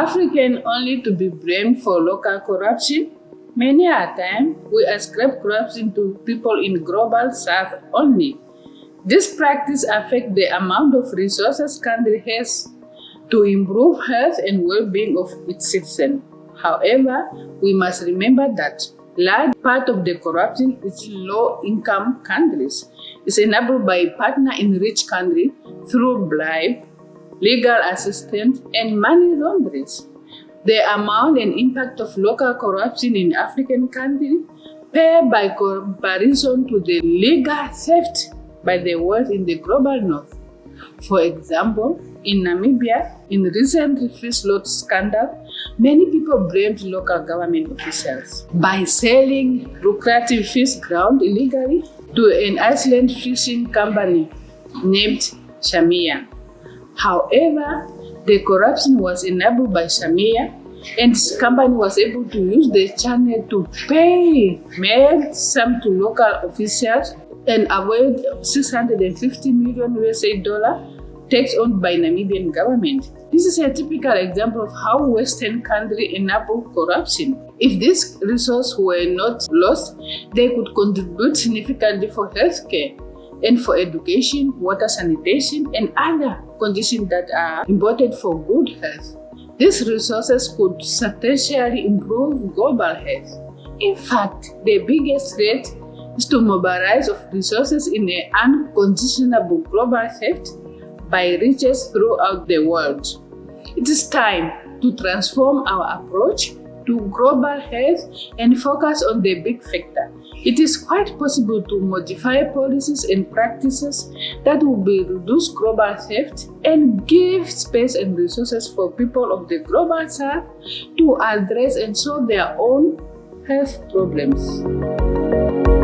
African only to be blamed for local corruption? Many a time, we ascribe corruption to people in global south only. This practice affects the amount of resources country has to improve health and well-being of its citizens. However, we must remember that large part of the corruption is low-income countries. It's enabled by partner in rich countries through bribe, legal assistance, and money laundering. The amount and impact of local corruption in African countries pale by comparison to the legal theft by the world in the global north. For example, in Namibia, in recent fish lot scandal, many people blamed local government officials by selling lucrative fish ground illegally to an Iceland fishing company named Jammie. However, the corruption was enabled by Jammie, and this company was able to use the channel to pay mail sum to local officials and avoid $650 million tax owned by Namibian government. This is a typical example of how Western countries enable corruption. If these resources were not lost, they could contribute significantly for healthcare and for education, water sanitation, and other conditions that are important for good health. These resources could substantially improve global health. In fact, the biggest threat is to mobilize of resources in an unconditional global theft by riches throughout the world. It is time to transform our approach to global health and focus on the big factor. It is quite possible to modify policies and practices that will reduce global theft and give space and resources for people of the global south to address and solve their own health problems.